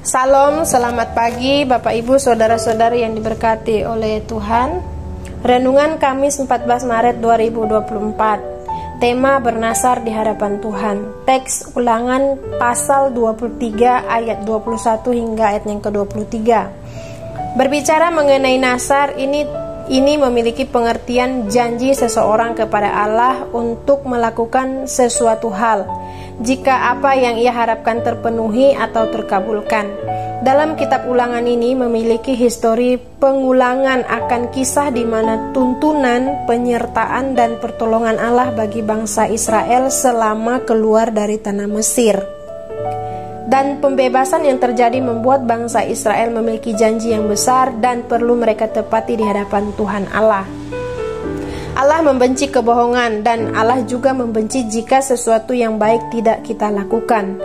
Salam, selamat pagi Bapak Ibu Saudara-saudari yang diberkati oleh Tuhan. Renungan Kamis 14 Maret 2024. Tema bernasar di hadapan Tuhan. Teks Ulangan pasal 23 ayat 21 hingga ayat yang ke-23. Berbicara mengenai nasar, ini memiliki pengertian janji seseorang kepada Allah untuk melakukan sesuatu hal jika apa yang ia harapkan terpenuhi atau terkabulkan. Dalam kitab Ulangan ini memiliki histori pengulangan akan kisah di mana tuntunan, penyertaan, dan pertolongan Allah bagi bangsa Israel selama keluar dari tanah Mesir. Dan pembebasan yang terjadi membuat bangsa Israel memiliki janji yang besar dan perlu mereka tepati di hadapan Tuhan Allah. Allah membenci kebohongan dan Allah juga membenci jika sesuatu yang baik tidak kita lakukan.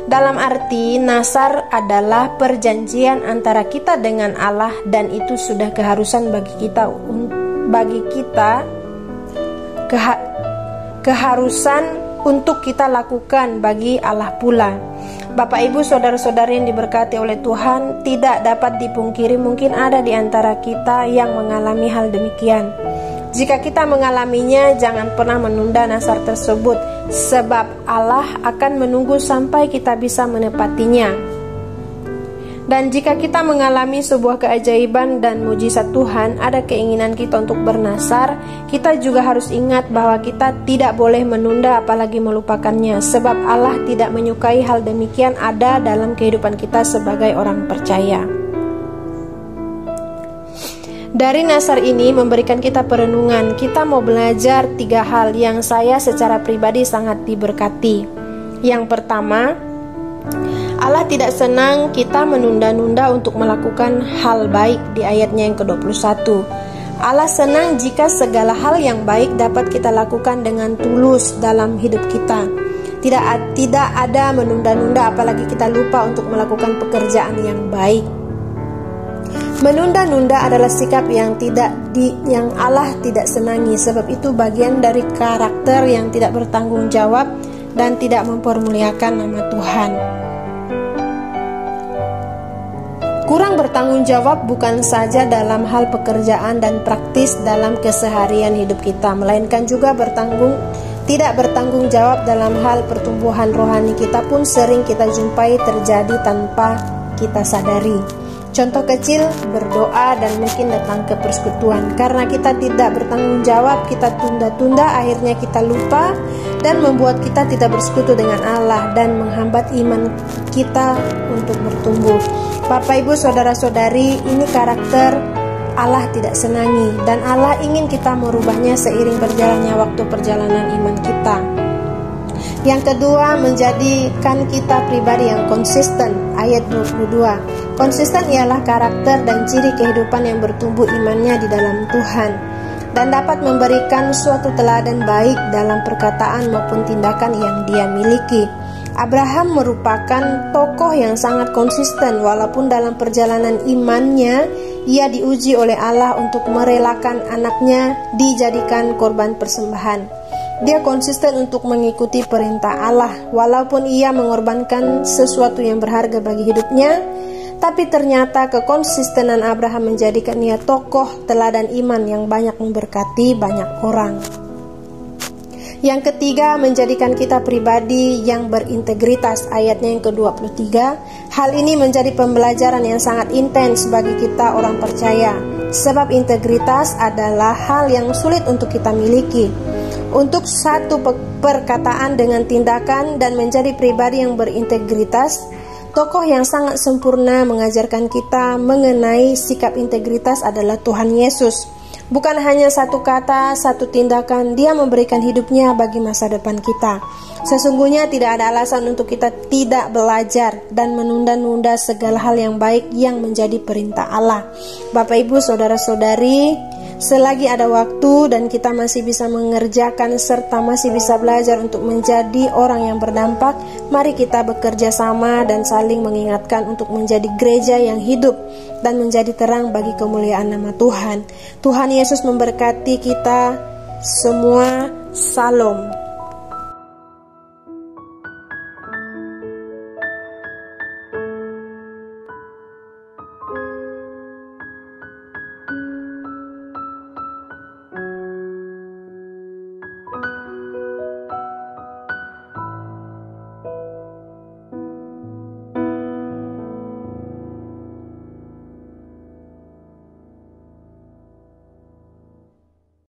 Dalam arti, nasar adalah perjanjian antara kita dengan Allah dan itu sudah keharusan bagi kita keharusan untuk kita lakukan bagi Allah pula. Bapak Ibu Saudara-saudari yang diberkati oleh Tuhan, tidak dapat dipungkiri mungkin ada di antara kita yang mengalami hal demikian. Jika kita mengalaminya, jangan pernah menunda nasar tersebut, sebab Allah akan menunggu sampai kita bisa menepatinya. Dan jika kita mengalami sebuah keajaiban dan mujizat Tuhan, ada keinginan kita untuk bernasar, kita juga harus ingat bahwa kita tidak boleh menunda apalagi melupakannya, sebab Allah tidak menyukai hal demikian ada dalam kehidupan kita sebagai orang percaya. Dari nasar ini memberikan kita perenungan. Kita mau belajar 3 hal yang saya secara pribadi sangat diberkati. Yang pertama, Allah tidak senang kita menunda-nunda untuk melakukan hal baik di ayatnya yang ke-21. Allah senang jika segala hal yang baik dapat kita lakukan dengan tulus dalam hidup kita. Tidak ada menunda-nunda apalagi kita lupa untuk melakukan pekerjaan yang baik. Menunda-nunda adalah sikap yang Allah tidak senangi, sebab itu bagian dari karakter yang tidak bertanggung jawab dan tidak mempermuliakan nama Tuhan. Kurang bertanggung jawab bukan saja dalam hal pekerjaan dan praktis dalam keseharian hidup kita, melainkan juga tidak bertanggung jawab dalam hal pertumbuhan rohani kita pun sering kita jumpai terjadi tanpa kita sadari. Contoh kecil, berdoa dan mungkin datang ke persekutuan. Karena kita tidak bertanggung jawab, kita tunda-tunda, akhirnya kita lupa dan membuat kita tidak bersekutu dengan Allah dan menghambat iman kita untuk bertumbuh. Bapak Ibu Saudara-saudari, ini karakter Allah tidak senangi dan Allah ingin kita merubahnya seiring berjalannya waktu perjalanan iman kita. Yang kedua, menjadikan kita pribadi yang konsisten. Ayat 22. Konsisten ialah karakter dan ciri kehidupan yang bertumbuh imannya di dalam Tuhan dan dapat memberikan suatu teladan baik dalam perkataan maupun tindakan yang dia miliki. Abraham merupakan tokoh yang sangat konsisten walaupun dalam perjalanan imannya ia diuji oleh Allah untuk merelakan anaknya dijadikan korban persembahan. Dia konsisten untuk mengikuti perintah Allah walaupun ia mengorbankan sesuatu yang berharga bagi hidupnya, tapi ternyata kekonsistenan Abraham menjadikan ia tokoh teladan iman yang banyak memberkati banyak orang. Yang ketiga, menjadikan kita pribadi yang berintegritas. Ayatnya yang ke-23. Hal ini menjadi pembelajaran yang sangat intens bagi kita orang percaya, sebab integritas adalah hal yang sulit untuk kita miliki. Untuk satu perkataan dengan tindakan dan menjadi pribadi yang berintegritas, tokoh yang sangat sempurna mengajarkan kita mengenai sikap integritas adalah Tuhan Yesus. Bukan hanya satu kata, satu tindakan, dia memberikan hidupnya bagi masa depan kita. Sesungguhnya tidak ada alasan untuk kita tidak belajar dan menunda-nunda segala hal yang baik yang menjadi perintah Allah. Bapak Ibu Saudara-saudari, selagi ada waktu dan kita masih bisa mengerjakan serta masih bisa belajar untuk menjadi orang yang berdampak, mari kita bekerja sama dan saling mengingatkan untuk menjadi gereja yang hidup dan menjadi terang bagi kemuliaan nama Tuhan. Tuhan Yesus memberkati kita semua. Salam.